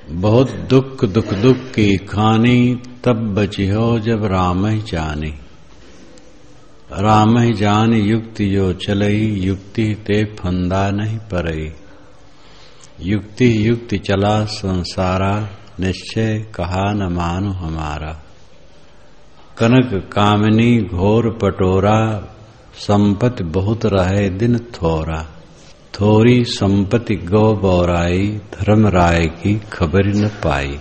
बहुत दुख दुख दुख की खानी, तब बची हो जब राम ही जानी। राम ही जान युक्ति जो चलई, युक्ति ते फंदा नहीं परई। युक्ति युक्ति चला संसारा, निश्चय कहा न मानु हमारा। कनक कामिनी घोर पटोरा, संपत्ति बहुत रहे दिन थोरा। थोरी संपत्ति गौ बौराई, धर्म राय की खबर न पाई।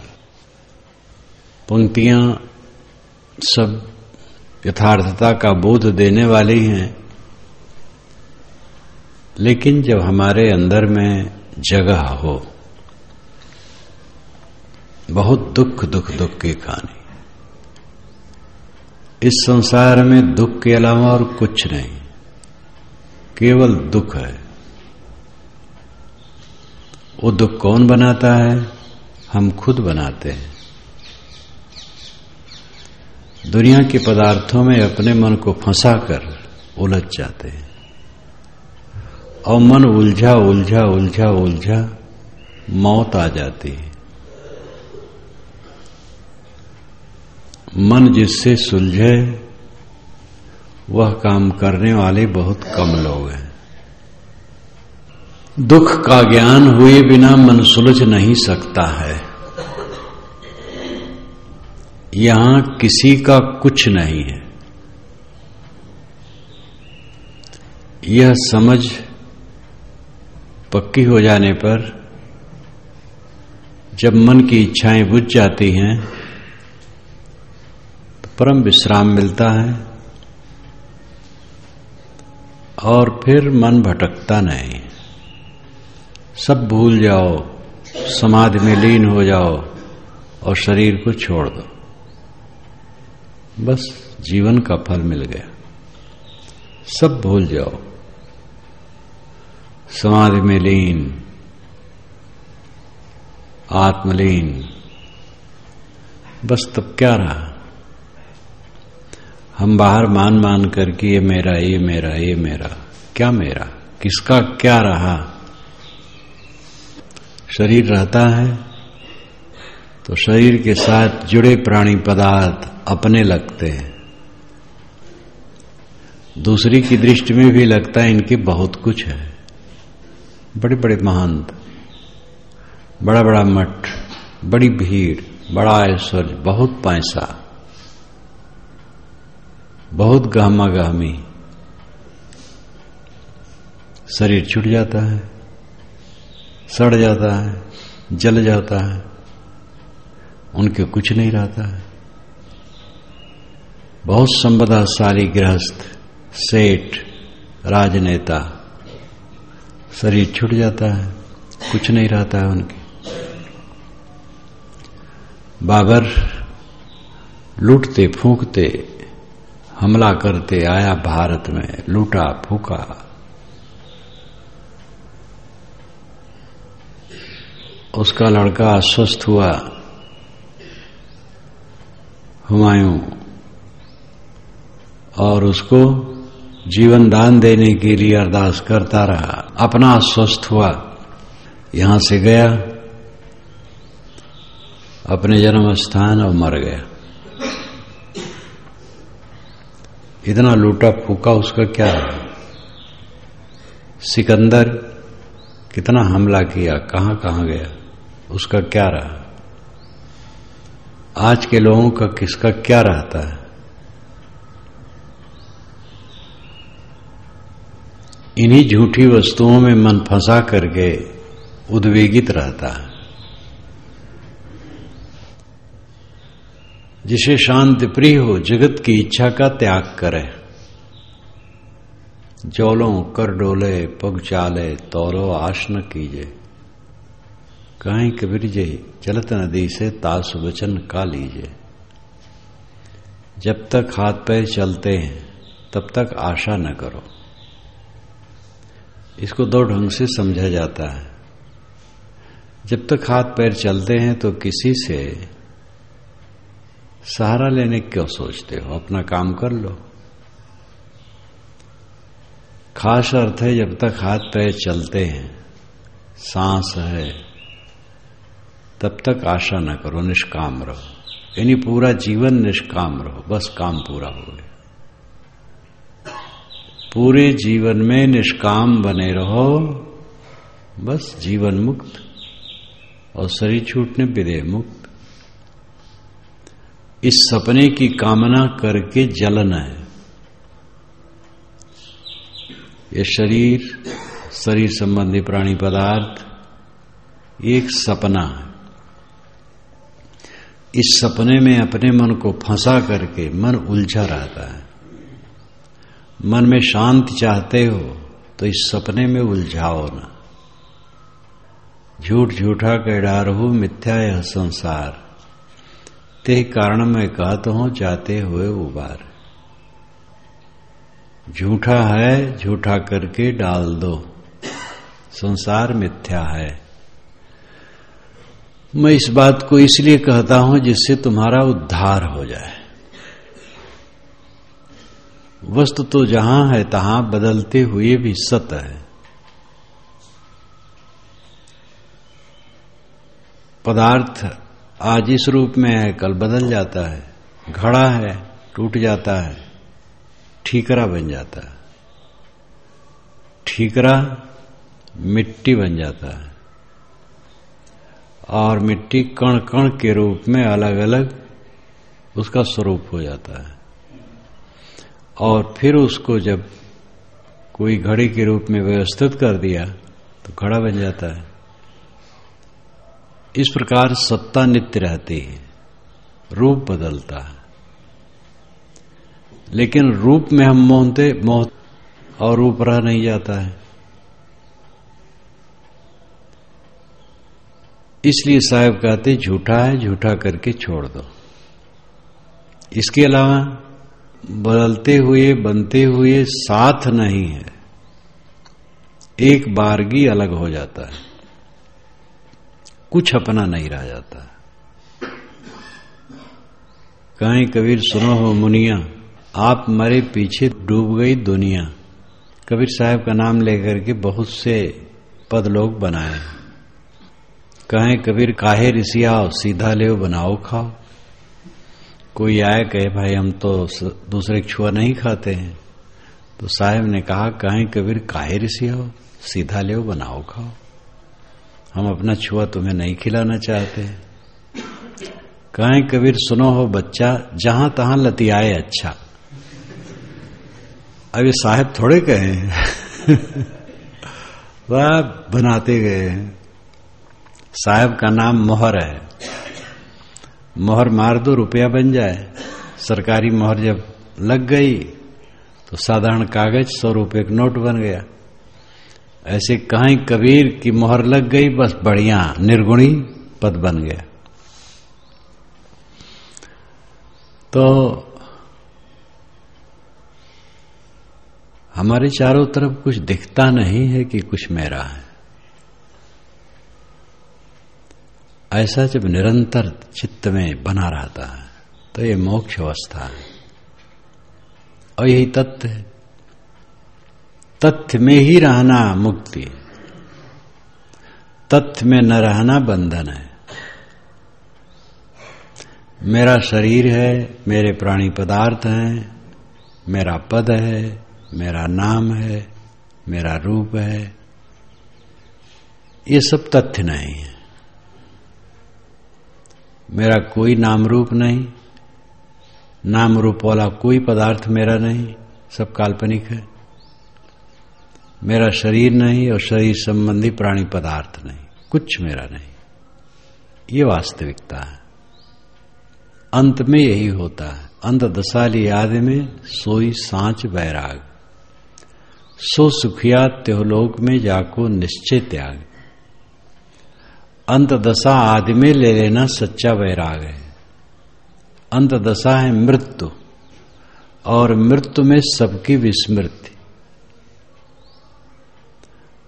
पंक्तियां सब यथार्थता का बोध देने वाली हैं, लेकिन जब हमारे अंदर में जगह हो, बहुत दुख दुख दुख की कहानी। इस संसार में दुख के अलावा और कुछ नहीं, केवल दुख है। वो दुख कौन बनाता है? हम खुद बनाते हैं। दुनिया के पदार्थों में अपने मन को फंसाकर उलझ जाते हैं और मन उलझा उलझा उलझा उलझा मौत आ जाती है। मन जिससे सुलझे वह काम करने वाले बहुत कम लोग हैं। दुख का ज्ञान हुए बिना मन सुलझ नहीं सकता है। यहां किसी का कुछ नहीं है। यह समझ पक्की हो जाने पर जब मन की इच्छाएं बुझ जाती हैं तो परम विश्राम मिलता है और फिर मन भटकता नहीं। सब भूल जाओ, समाधि में लीन हो जाओ और शरीर को छोड़ दो, बस जीवन का फल मिल गया। सब भूल जाओ, समाधि में लीन, आत्मलीन, बस तब क्या रहा? हम बाहर मान मान करके ये मेरा, ये मेरा, ये मेरा। क्या मेरा? किसका क्या रहा? शरीर रहता है तो शरीर के साथ जुड़े प्राणी पदार्थ अपने लगते हैं। दूसरी की दृष्टि में भी लगता है इनके बहुत कुछ है। बड़े बड़े महंत, बड़ा बड़ा मठ, बड़ी भीड़, बड़ा ऐश्वर्य, बहुत पैसा, बहुत गहमा गहमी। शरीर छूट जाता है, सड़ जाता है, जल जाता है, उनके कुछ नहीं रहता है। बहुत संपदाशाली गृहस्थ, सेठ, राजनेता, शरीर छूट जाता है, कुछ नहीं रहता है उनके। बाबर लूटते फूंकते हमला करते आया भारत में, लूटा फूका। उसका लड़का अस्वस्थ हुआ, हुमायूं, और उसको जीवन दान देने के लिए अरदास करता रहा। अपना अस्वस्थ हुआ, यहां से गया अपने जन्म स्थान और मर गया। इतना लूटा फूका उसका क्या है? सिकंदर कितना हमला किया, कहां कहां गया, उसका क्या रहा? आज के लोगों का किसका क्या रहता है? इन्हीं झूठी वस्तुओं में मन फंसा करके उद्वेगित रहता है। जिसे शांति प्रिय हो, जगत की इच्छा का त्याग करे। जौलों कर डोले पग चाले, तौलो आश न कीजे। कहीं कबीर जी चलत नदी से तास वचन का लीजिए। जब तक हाथ पैर चलते हैं तब तक आशा न करो। इसको दो ढंग से समझा जाता है। जब तक हाथ पैर चलते हैं तो किसी से सहारा लेने क्यों सोचते हो? अपना काम कर लो। खास अर्थ है जब तक हाथ पैर चलते हैं, सांस है, तब तक आशा न करो, निष्काम रहो। यानी पूरा जीवन निष्काम रहो, बस काम पूरा हो गया। पूरे जीवन में निष्काम बने रहो, बस जीवन मुक्त और शरीर छूटने विदेह मुक्त। इस सपने की कामना करके जलन है। ये शरीर संबंधी प्राणी पदार्थ एक सपना है। इस सपने में अपने मन को फंसा करके मन उलझा रहता है। मन में शांति चाहते हो तो इस सपने में उलझाओ ना। झूठ झूठा कह डारहु मिथ्या यह संसार, ते कारण मैं कहता हूं जाते हुए उबार। झूठा है, झूठा करके डाल दो, संसार मिथ्या है। मैं इस बात को इसलिए कहता हूं जिससे तुम्हारा उद्धार हो जाए। वस्तु तो जहां है तहां बदलते हुए भी सत है। पदार्थ आज इस रूप में है, कल बदल जाता है। घड़ा है, टूट जाता है, ठीकरा बन जाता है। ठीकरा मिट्टी बन जाता है और मिट्टी कण कण के रूप में अलग अलग उसका स्वरूप हो जाता है। और फिर उसको जब कोई घड़ी के रूप में व्यवस्थित कर दिया तो घड़ा बन जाता है। इस प्रकार सत्ता नित्य रहती है, रूप बदलता है। लेकिन रूप में हम मोह और रूप रह नहीं जाता है। इसलिए साहब कहते झूठा है, झूठा करके छोड़ दो। इसके अलावा बदलते हुए बनते हुए साथ नहीं है, एक बारगी अलग हो जाता है, कुछ अपना नहीं रह जाता। कहीं कबीर सुनो हो मुनिया, आप मरे पीछे डूब गई दुनिया। कबीर साहब का नाम लेकर के बहुत से पद लोग बनाए। कहें कबीर काहे ऋषियाओ, सीधा लेओ बनाओ खाओ। कोई आए कहे भाई हम तो दूसरे की छुआ नहीं खाते हैं, तो साहब ने कहा कहें कबीर काहे ऋषियाओ, सीधा लेओ बनाओ खाओ। हम अपना छुआ तुम्हें नहीं खिलाना चाहते। कहें कबीर सुनो हो बच्चा, जहां तहां लतियाए अच्छा। अब ये साहब थोड़े कहे वह बनाते गए हैं। साहब का नाम मोहर है। मोहर मार दो रुपया बन जाए। सरकारी मोहर जब लग गई तो साधारण कागज 100 रुपये का नोट बन गया। ऐसे कहीं कबीर की मोहर लग गई, बस बढ़िया निर्गुणी पद बन गया। तो हमारे चारों तरफ कुछ दिखता नहीं है कि कुछ मेरा है। ऐसा जब निरंतर चित्त में बना रहता है तो ये मोक्ष अवस्था है। और यही तथ्य है, तथ्य में ही रहना मुक्ति, तथ्य में न रहना बंधन है। मेरा शरीर है, मेरे प्राणी पदार्थ हैं, मेरा पद है, मेरा नाम है, मेरा रूप है, ये सब तथ्य नहीं है। मेरा कोई नाम रूप नहीं, नाम रूप वाला कोई पदार्थ मेरा नहीं, सब काल्पनिक है। मेरा शरीर नहीं और शरीर संबंधी प्राणी पदार्थ नहीं, कुछ मेरा नहीं। ये वास्तविकता है। अंत में यही होता है। अंत दशाली आदि में सोई सांच वैराग, सो सुखिया त्योलोक में जाको निश्चय त्याग। अंत दशा आदि में ले लेना सच्चा वैराग है। अंत दशा है मृत्यु, और मृत्यु में सबकी विस्मृति,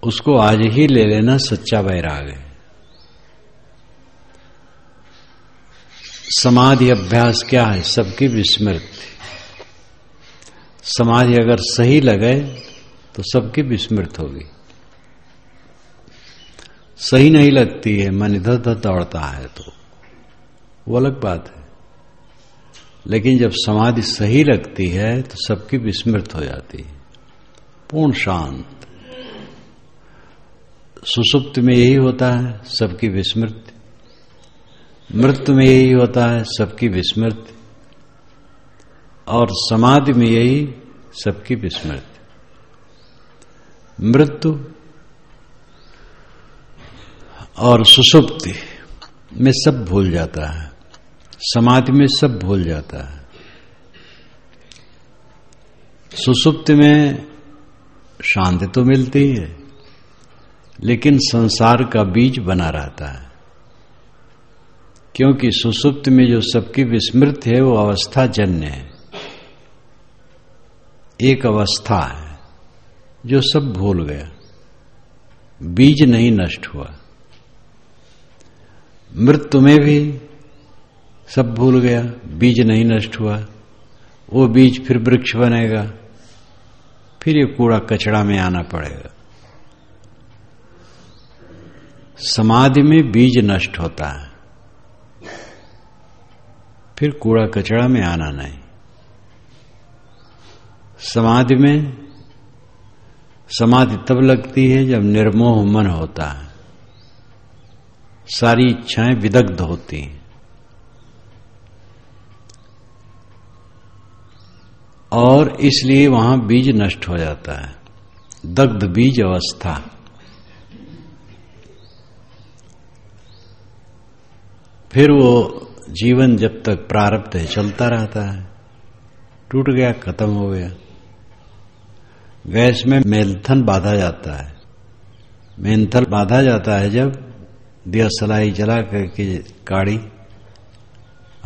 उसको आज ही ले लेना सच्चा वैराग है। समाधि अभ्यास क्या है? सबकी विस्मृति। समाधि अगर सही लगे तो सबकी विस्मृत होगी। सही नहीं लगती है, मन इधर उधर दौड़ता है तो वो अलग बात है। लेकिन जब समाधि सही लगती है तो सबकी विस्मृत हो जाती है, पूर्ण शांत। सुसुप्त में यही होता है, सबकी विस्मृति। मृत्यु में यही होता है, सबकी विस्मृति। और समाधि में यही सबकी विस्मृति। मृत्यु और सुसुप्ति में सब भूल जाता है, समाधि में सब भूल जाता है। सुसुप्ति में शांति तो मिलती है, लेकिन संसार का बीज बना रहता है, क्योंकि सुसुप्ति में जो सबकी विस्मृति है वो अवस्था जन्य है। एक अवस्था है जो सब भूल गया, बीज नहीं नष्ट हुआ। मृत्यु में भी सब भूल गया, बीज नहीं नष्ट हुआ। वो बीज फिर वृक्ष बनेगा, फिर ये कूड़ा कचड़ा में आना पड़ेगा। समाधि में बीज नष्ट होता है, फिर कूड़ा कचड़ा में आना नहीं। समाधि में समाधि तब लगती है जब निर्मोह मन होता है, सारी इच्छाएं विदग्ध होती हैं, और इसलिए वहां बीज नष्ट हो जाता है, दग्ध बीज अवस्था। फिर वो जीवन जब तक प्रारब्ध है चलता रहता है, टूट गया, खत्म हो गया। गैस में मेंथन बांधा जाता है, मेंथन बांधा जाता है जब दिया सलाई जला करके काढ़ी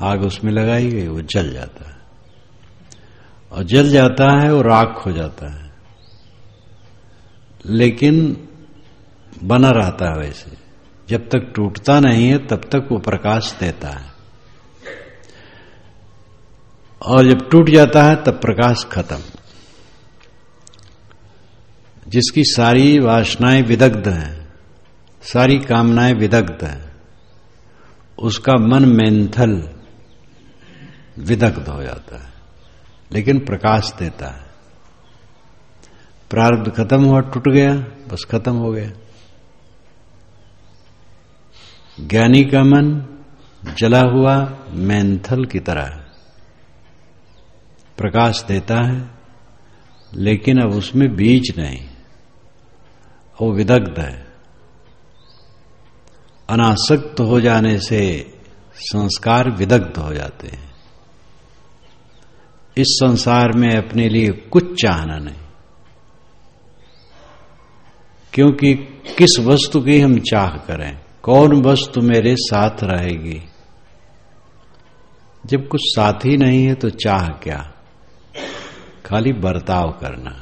आग उसमें लगाई गई, वो जल जाता है, और जल जाता है वो राख हो जाता है, लेकिन बना रहता है वैसे। जब तक टूटता नहीं है तब तक वो प्रकाश देता है, और जब टूट जाता है तब प्रकाश खत्म। जिसकी सारी वासनाएं विदग्ध हैं, सारी कामनाएं विदग्ध हैं, उसका मन मेंथल विदग्ध हो जाता है, लेकिन प्रकाश देता है। प्रारब्ध खत्म हुआ, टूट गया, बस खत्म हो गया। ज्ञानी का मन जला हुआ मेंथल की तरह प्रकाश देता है, लेकिन अब उसमें बीज नहीं, वो विदग्ध है। अनासक्त हो जाने से संस्कार विदग्ध हो जाते हैं। इस संसार में अपने लिए कुछ चाहना नहीं, क्योंकि किस वस्तु की हम चाह करें, कौन वस्तु मेरे साथ रहेगी। जब कुछ साथ ही नहीं है तो चाह क्या, खाली बर्ताव करना।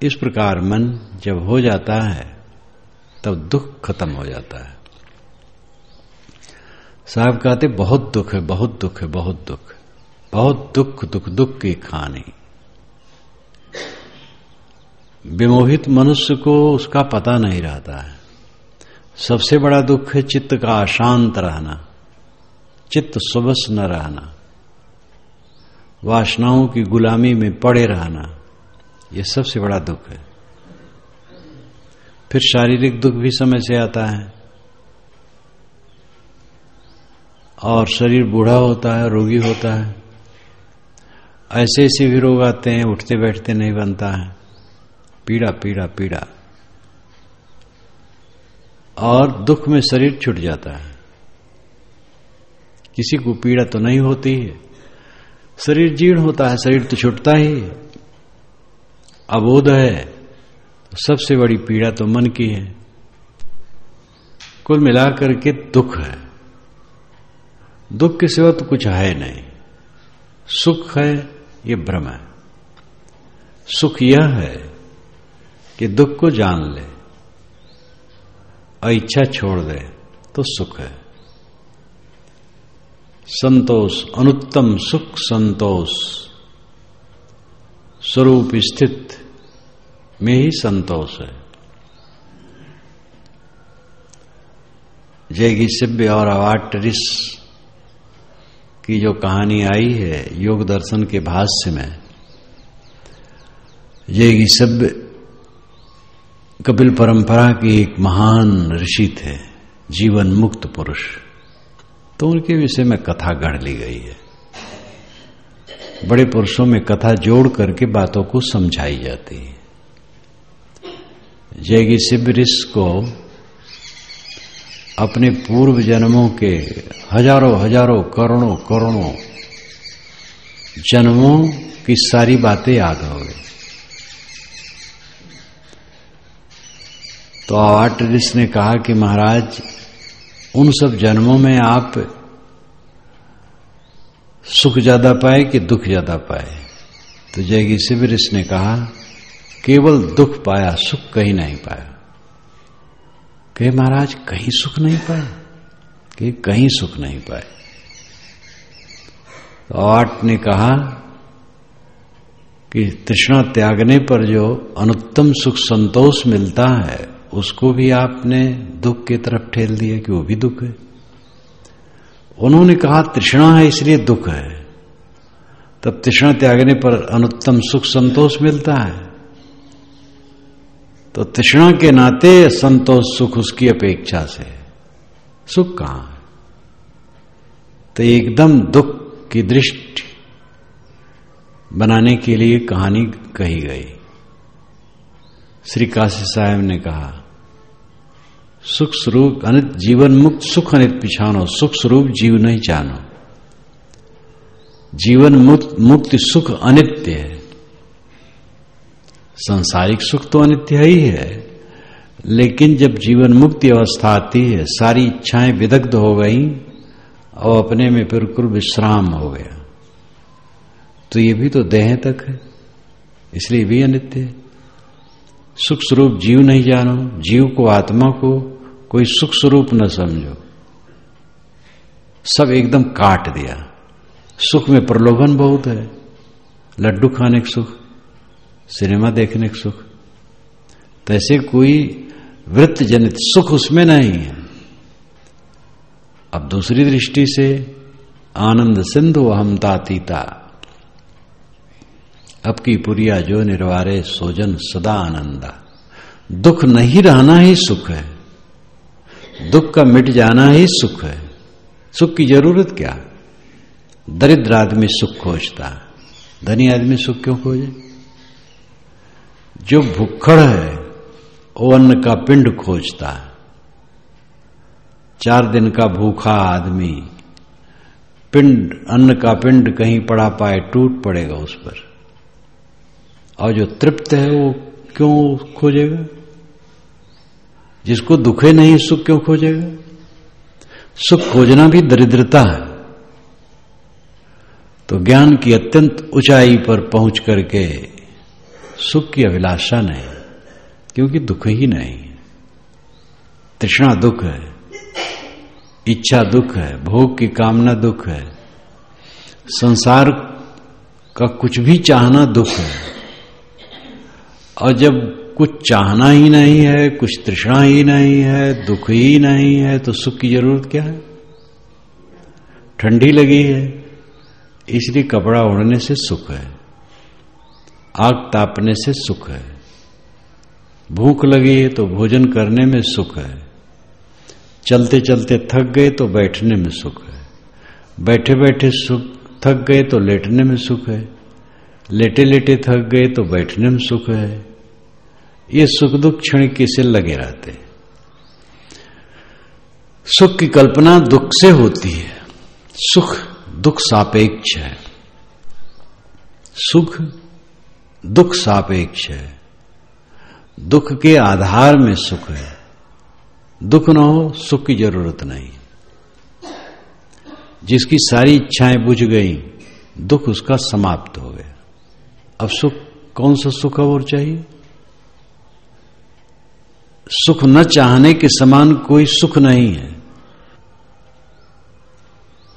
इस प्रकार मन जब हो जाता है तब दुख खत्म हो जाता है। साहब कहते बहुत दुख है, बहुत दुख है, बहुत दुख, बहुत दुख, दुख दुख की खानी। विमोहित मनुष्य को उसका पता नहीं रहता है। सबसे बड़ा दुख है चित्त का अशांत रहना, चित्त सुबस न रहना, वासनाओं की गुलामी में पड़े रहना, यह सबसे बड़ा दुख है। फिर शारीरिक दुख भी समय से आता है, और शरीर बूढ़ा होता है, रोगी होता है, ऐसे ऐसे भी रोग आते हैं, उठते बैठते नहीं बनता है, पीड़ा पीड़ा पीड़ा, और दुख में शरीर छूट जाता है। किसी को पीड़ा तो नहीं होती है, शरीर जीर्ण होता है, शरीर तो छूटता ही है। अबोध है तो सबसे बड़ी पीड़ा तो मन की है। कुल मिलाकर के दुख है। दुख के सिवा तो कुछ है नहीं। सुख है ये भ्रम है। सुख यह है कि दुख को जान ले और इच्छा छोड़ दे तो सुख है। संतोष, अनुत्तम सुख संतोष, स्वरूप स्थित में ही संतोष है। जैगीसिब्य और अवाटरिस की जो कहानी आई है योग दर्शन के भाष्य में, जैगीसिब्य कपिल परंपरा के एक महान ऋषि थे, जीवन मुक्त पुरुष। तो उनके विषय में कथा गढ़ ली गई है। बड़े पुरुषों में कथा जोड़ करके बातों को समझाई जाती है। जैगीसिब्य ऋषि को अपने पूर्व जन्मों के हजारों करोड़ों जन्मों की सारी बातें याद हो गई। तो अवाटरिस ने कहा कि महाराज, उन सब जन्मों में आप सुख ज्यादा पाए कि दुख ज्यादा पाए? तो जैगीसिब्य ऋषि ने कहा, केवल दुख पाया, सुख कहीं नहीं पाया। कहे महाराज कहीं सुख नहीं पाए? कि कहीं सुख नहीं पाए। तो अवाट ने कहा कि तृष्णा त्यागने पर जो अनुत्तम सुख संतोष मिलता है उसको भी आपने दुख की तरफ ठेल दिया कि वो भी दुख है। उन्होंने कहा तृष्णा है इसलिए दुख है, तब तृष्णा त्यागने पर अनुत्तम सुख संतोष मिलता है, तो तृष्णा के नाते संतोष सुख उसकी अपेक्षा से सुख कहां है? तो एकदम दुख की दृष्टि बनाने के लिए कहानी कही गई। श्री काशी साहब ने कहा, सुख स्वरूप अनित जीवन मुक्त सुख अनित पिछानो, सुख स्वरूप जीव नहीं जानो। जीवन मुक्ति सुख अनित्य है। सांसारिक सुख तो अनित्य ही है, लेकिन जब जीवन मुक्ति अवस्था आती है, सारी इच्छाएं विदग्ध हो गई और अपने में बिल्कुल विश्राम हो गया, तो ये भी तो देह तक है, इसलिए भी अनित्य है। सुख स्वरूप जीव नहीं जानो, जीव को आत्मा को कोई सुख स्वरूप न समझो, सब एकदम काट दिया। सुख में प्रलोभन बहुत है, लड्डू खाने का सुख, सिनेमा देखने का सुख, तो ऐसे कोई वृत्त जनित सुख उसमें नहीं है। अब दूसरी दृष्टि से आनंद सिंधु अहमतातीता, अब की पुरिया जो निर्वारे सोजन सदा आनंदा। दुख नहीं रहना ही सुख है, दुख का मिट जाना ही सुख है। सुख की जरूरत क्या? दरिद्र आदमी सुख खोजता, धनी आदमी सुख क्यों खोजे? जो भुक्खड़ है वो अन्न का पिंड खोजता है। 4 दिन का भूखा आदमी पिंड, अन्न का पिंड कहीं पड़ा पाए टूट पड़ेगा उस पर, और जो तृप्त है वो क्यों खोजेगा? जिसको दुखे नहीं सुख क्यों खोजेगा? सुख खोजना भी दरिद्रता है। तो ज्ञान की अत्यंत ऊंचाई पर पहुंच करके सुख की अभिलाषा नहीं, क्योंकि दुख ही नहीं। तृष्णा दुख है, इच्छा दुख है, भोग की कामना दुख है, संसार का कुछ भी चाहना दुख है। और जब कुछ चाहना ही नहीं है, कुछ तृष्णा ही नहीं है, दुख ही नहीं है, तो सुख की जरूरत क्या है? ठंडी लगी है इसलिए कपड़ा ओढ़ने से सुख है, आग तापने से सुख है। भूख लगी है तो भोजन करने में सुख है। चलते चलते थक गए तो बैठने में सुख है। बैठे बैठे सुख थक गए तो लेटने में सुख है। लेटे लेटे थक गए तो बैठने में सुख है। ये सुख दुख क्षण से लगे रहते। सुख की कल्पना दुख से होती है। सुख दुख सापेक्ष है। सुख दुख सापेक्ष है। दुख के आधार में सुख है। दुख न हो सुख की जरूरत नहीं। जिसकी सारी इच्छाएं बुझ गई, दुख उसका समाप्त हो गया। अब सुख, कौन सा सुख और चाहिए? सुख न चाहने के समान कोई सुख नहीं है।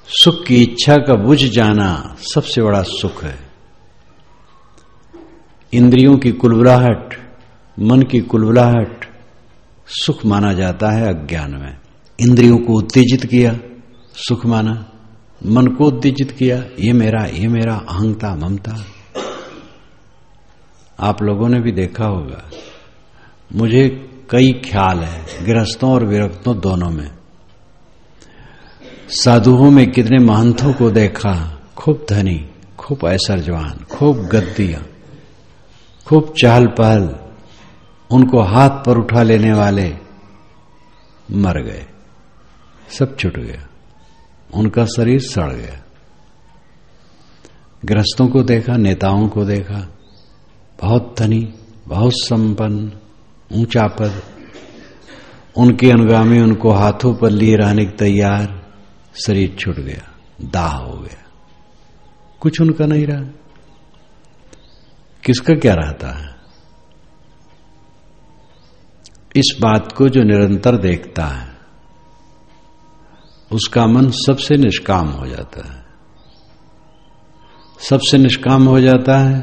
सुख की इच्छा का बुझ जाना सबसे बड़ा सुख है। इंद्रियों की कुलबुलाहट, मन की कुलबुलाहट सुख माना जाता है अज्ञान में। इंद्रियों को उत्तेजित किया, सुख माना, मन को उत्तेजित किया, ये मेरा अहंता ममता। आप लोगों ने भी देखा होगा, मुझे कई ख्याल है गृहस्थों और विरक्तों दोनों में। साधुओं में कितने महंतों को देखा, खूब धनी, खूब ऐश्वर्यवान, खूब गद्दियां, खूब चहल पहल, उनको हाथ पर उठा लेने वाले मर गए, सब छूट गया, उनका शरीर सड़ गया। गृहस्थों को देखा, नेताओं को देखा, बहुत धनी, बहुत संपन्न, ऊंचा पद, उनके अनुगामी उनको हाथों पर लिए रहने के तैयार, शरीर छूट गया, दाह हो गया, कुछ उनका नहीं रहा। किसका क्या रहता है? इस बात को जो निरंतर देखता है उसका मन सबसे निष्काम हो जाता है। सबसे निष्काम हो जाता है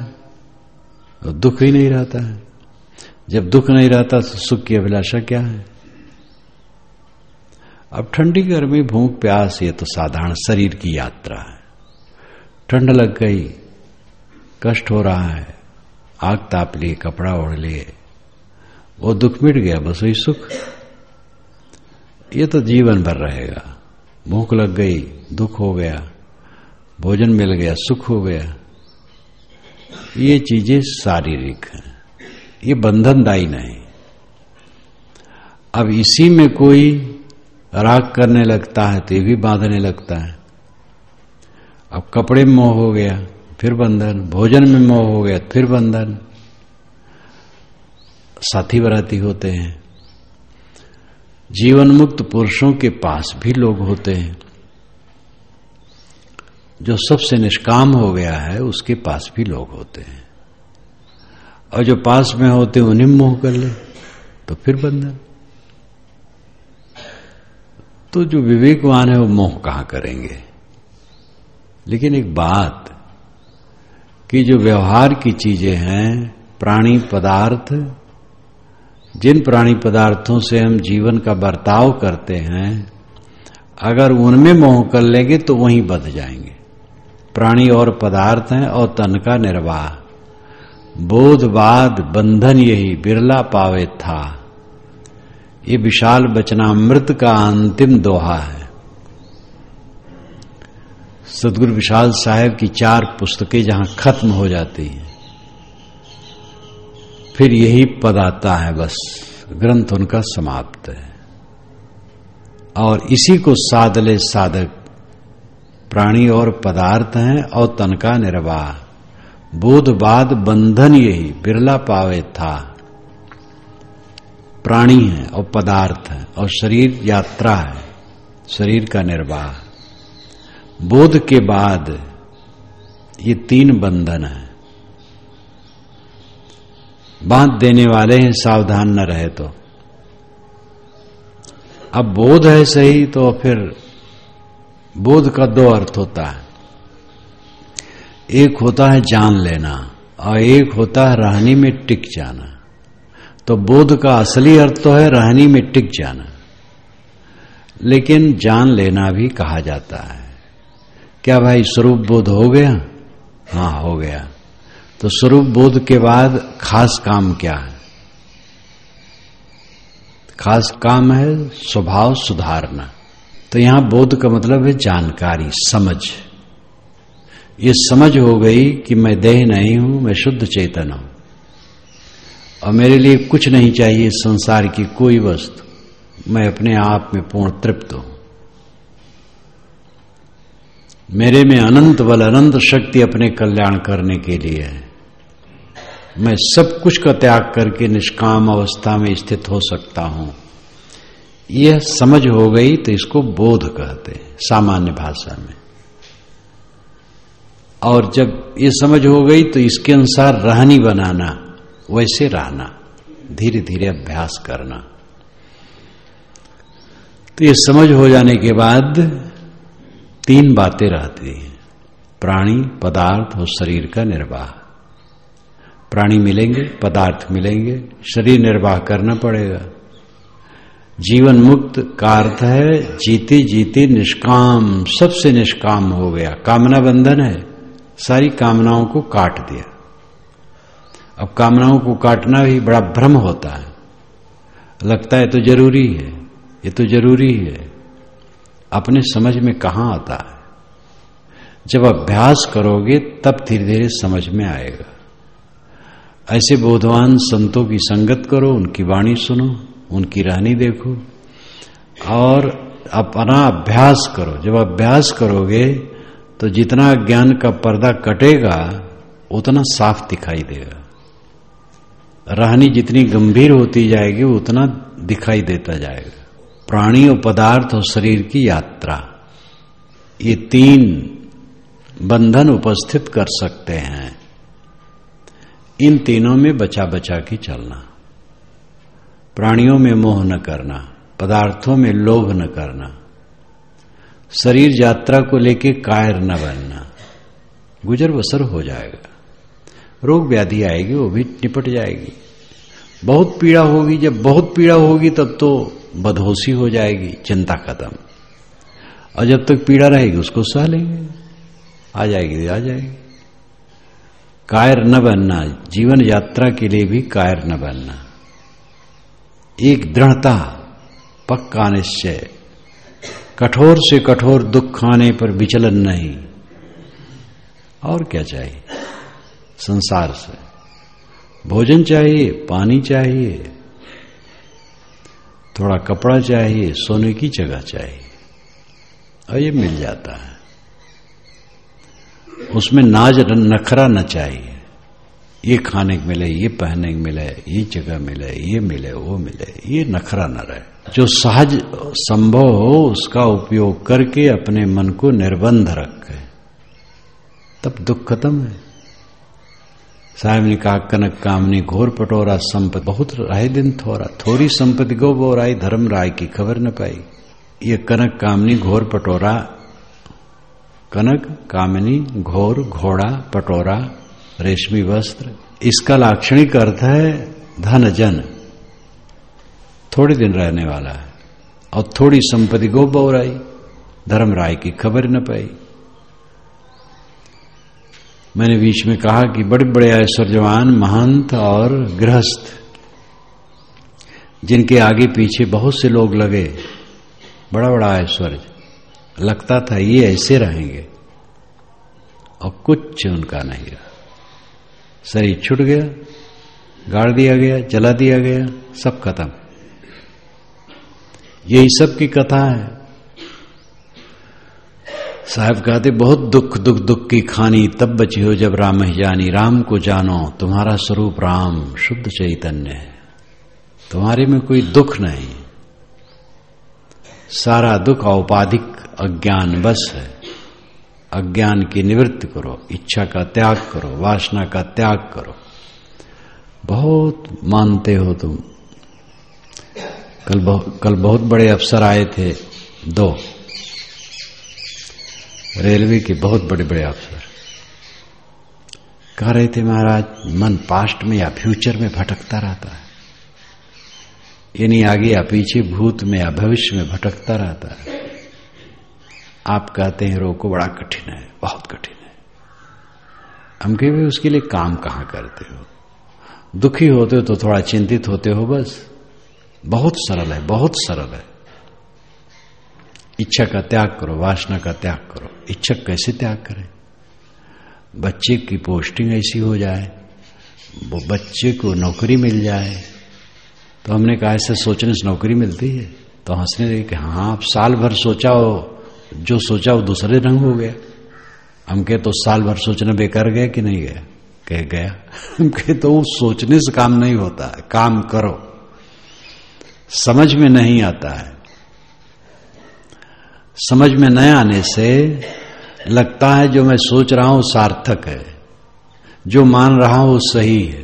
तो दुख ही नहीं रहता है। जब दुख नहीं रहता तो सुख की अभिलाषा क्या है? अब ठंडी गर्मी भूख प्यास ये तो साधारण शरीर की यात्रा है। ठंड लग गई, कष्ट हो रहा है, आग ताप लिए, कपड़ा ओढ़ लिए, वो दुख मिट गया, बस वही सुख। ये तो जीवन भर रहेगा। भूख लग गई, दुख हो गया, भोजन मिल गया, सुख हो गया। ये चीजें शारीरिक हैं, ये बंधनदायी नहीं। अब इसी में कोई राग करने लगता है तो ये भी बांधने लगता है। अब कपड़े में मोह हो गया, फिर बंधन, भोजन में मोह हो गया, फिर बंधन। साथी बराती होते हैं। जीवन मुक्त पुरुषों के पास भी लोग होते हैं। जो सबसे निष्काम हो गया है उसके पास भी लोग होते हैं, और जो पास में होते हैं उन्हें मोह कर ले तो फिर बंधन। तो जो विवेकवान है वो मोह कहां करेंगे। लेकिन एक बात कि जो व्यवहार की चीजें हैं, प्राणी पदार्थ, जिन प्राणी पदार्थों से हम जीवन का बर्ताव करते हैं, अगर उनमें मोह कर लेंगे तो वहीं बंध जाएंगे। प्राणी और पदार्थ हैं और तन का निर्वाह, बोधवाद बंधन यही बिरला पावे था। ये विशाल वचनामृत का अंतिम दोहा है। सदगुरु विशाल साहेब की 4 पुस्तकें जहां खत्म हो जाती हैं, फिर यही पद आता है, बस ग्रंथ उनका समाप्त है। और इसी को साध ले साधक, प्राणी और पदार्थ हैं और तन का निर्वाह, बोधवाद बंधन यही बिरला पावे था। प्राणी है और पदार्थ है और शरीर यात्रा है, शरीर का निर्वाह। बोध के बाद ये 3 बंधन है। बांध देने वाले हैं, सावधान न रहे तो। अब बोध है सही, तो फिर बोध का 2 अर्थ होता है। एक होता है जान लेना और एक होता है रहनी में टिक जाना। तो बोध का असली अर्थ तो है रहनी में टिक जाना, लेकिन जान लेना भी कहा जाता है। क्या भाई स्वरूप बोध हो गया? हाँ, हो गया। तो स्वरूप बोध के बाद खास काम क्या है? खास काम है स्वभाव सुधारना। तो यहां बोध का मतलब है जानकारी, समझ। ये समझ हो गई कि मैं देह नहीं हूं, मैं शुद्ध चेतन हूं और मेरे लिए कुछ नहीं चाहिए संसार की कोई वस्तु, मैं अपने आप में पूर्ण तृप्त हूं। मेरे में अनंत बल, अनंत शक्ति अपने कल्याण करने के लिए है। मैं सब कुछ का त्याग करके निष्काम अवस्था में स्थित हो सकता हूं। यह समझ हो गई तो इसको बोध कहते हैं सामान्य भाषा में। और जब ये समझ हो गई तो इसके अनुसार रहनी बनाना, वैसे रहना, धीरे धीरे अभ्यास करना। तो ये समझ हो जाने के बाद 3 बातें रहती हैं, प्राणी, पदार्थ और शरीर का निर्वाह। प्राणी मिलेंगे, पदार्थ मिलेंगे, शरीर निर्वाह करना पड़ेगा। जीवन मुक्त का अर्थ है जीते जीते निष्काम, सबसे निष्काम हो गया। कामना बंधन है, सारी कामनाओं को काट दिया। अब कामनाओं को काटना भी बड़ा भ्रम होता है, लगता है तो जरूरी है, ये तो जरूरी है, अपने समझ में कहां आता है। जब अभ्यास करोगे तब धीरे धीरे समझ में आएगा। ऐसे बोधवान संतों की संगत करो, उनकी वाणी सुनो, उनकी रहनी देखो और अपना अभ्यास करो। जब अभ्यास करोगे तो जितना ज्ञान का पर्दा कटेगा उतना साफ दिखाई देगा। रहनी जितनी गंभीर होती जाएगी उतना दिखाई देता जाएगा। प्राणी और पदार्थ और शरीर की यात्रा, ये तीन बंधन उपस्थित कर सकते हैं। इन तीनों में बचा बचा के चलना। प्राणियों में मोह न करना, पदार्थों में लोभ न करना, शरीर यात्रा को लेके कायर न बनना। गुजर बसर हो जाएगा। रोग व्याधि आएगी वो भी निपट जाएगी। बहुत पीड़ा होगी, जब बहुत पीड़ा होगी तब तो बदहोशी हो जाएगी, चिंता खत्म। और जब तक पीड़ा रहेगी उसको सह लेंगे, आ जाएगी आ जाएगी। कायर न बनना, जीवन यात्रा के लिए भी कायर न बनना। एक दृढ़ता, पक्का निश्चय, कठोर से कठोर दुख खाने पर विचलन नहीं। और क्या चाहिए संसार से? भोजन चाहिए, पानी चाहिए, थोड़ा कपड़ा चाहिए, सोने की जगह चाहिए, और ये मिल जाता है। उसमें नाज नखरा न चाहिए। ये खाने को मिले, ये पहनने को मिले, ये जगह मिले, ये मिले, वो मिले, ये नखरा न रहे। जो सहज संभव हो उसका उपयोग करके अपने मन को निर्बंध रखे, तब दुख खत्म है। साहब ने कहा कनक कामनी घोर पटोरा, संपत्ति बहुत राय दिन थोड़ा, थोड़ी संपत्ति गो बोराई, धर्म राय की खबर न पाई। ये कनक कामनी घोर पटोरा, कनक कामिनी घोर, घोड़ा, पटोरा, रेशमी वस्त्र, इसका लाक्षणिक अर्थ है धन जन, थोड़े दिन रहने वाला है। और थोड़ी संपत्ति गो बोराई, धर्म राय की खबर न पाई। मैंने बीच में कहा कि बड़े बड़े ऐश्वर्यवान महंत और गृहस्थ, जिनके आगे पीछे बहुत से लोग लगे, बड़ा बड़ा ऐश्वर्य, लगता था ये ऐसे रहेंगे, और कुछ उनका नहीं रहा। शरीर छूट गया, गाड़ दिया गया, जला दिया गया, सब खत्म। यही सब की कथा है। साहब कहते बहुत दुख दुख दुख की खानी, तब बची हो जब राम ही जानी। राम को जानो, तुम्हारा स्वरूप राम शुद्ध चैतन्य है, तुम्हारे में कोई दुख नहीं। सारा दुख औपाधिक अज्ञान बस है। अज्ञान की निवृत्ति करो, इच्छा का त्याग करो, वासना का त्याग करो। बहुत मानते हो तुम। कल बहुत बड़े अफसर आए थे, दो रेलवे के बहुत बड़े बड़े अफसर, कह रहे थे महाराज मन पास्ट में या फ्यूचर में भटकता रहता है, यानी आगे या पीछे, भूत में या भविष्य में भटकता रहता है। आप कहते हैं रोको, बड़ा कठिन है, बहुत कठिन है। हम कहे भी उसके लिए काम कहां करते हो? दुखी होते हो तो थोड़ा चिंतित होते हो, बस। बहुत सरल है, बहुत सरल है। इच्छा का त्याग करो, वासना का त्याग करो। इच्छा कैसे त्याग करें? बच्चे की पोस्टिंग ऐसी हो जाए, वो बच्चे को नौकरी मिल जाए, तो हमने कहा ऐसे सोचने से नौकरी मिलती है? तो हंसने लगे कि हाँ, आप साल भर सोचा हो, जो सोचा वो दूसरे रंग हो गया। हम कहे तो साल भर सोचना बेकार गया कि नहीं गया? कह गया। हम कहे तो वो सोचने से काम नहीं होता है, काम करो। समझ में नहीं आता है। समझ में न आने से लगता है जो मैं सोच रहा हूं सार्थक है, जो मान रहा हूं सही है।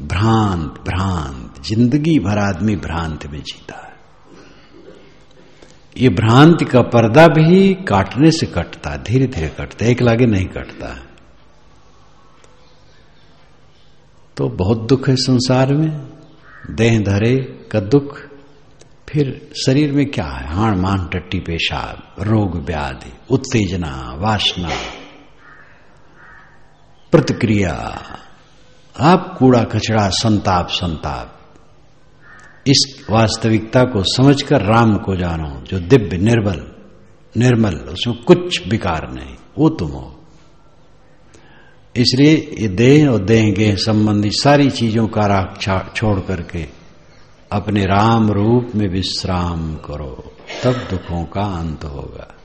भ्रांत भ्रांत, जिंदगी भर आदमी भ्रांत में जीता है। ये भ्रांति का पर्दा भी काटने से कटता है, धीरे धीरे कटता है, एक लागे नहीं कटता है। तो बहुत दुख है संसार में। देह धरे का दुख, फिर शरीर में क्या है? हाड़ मान टट्टी पेशाब, रोग व्याधि, उत्तेजना, वासना, प्रतिक्रिया, आप कूड़ा कचरा, संताप संताप। इस वास्तविकता को समझकर राम को जानो, जो दिव्य निर्मल, उसमें कुछ विकार नहीं, वो तुम हो। इसलिए ये देह और देह गेह संबंधी सारी चीजों का राग छोड़ करके अपने राम रूप में विश्राम करो, तब दुखों का अंत होगा।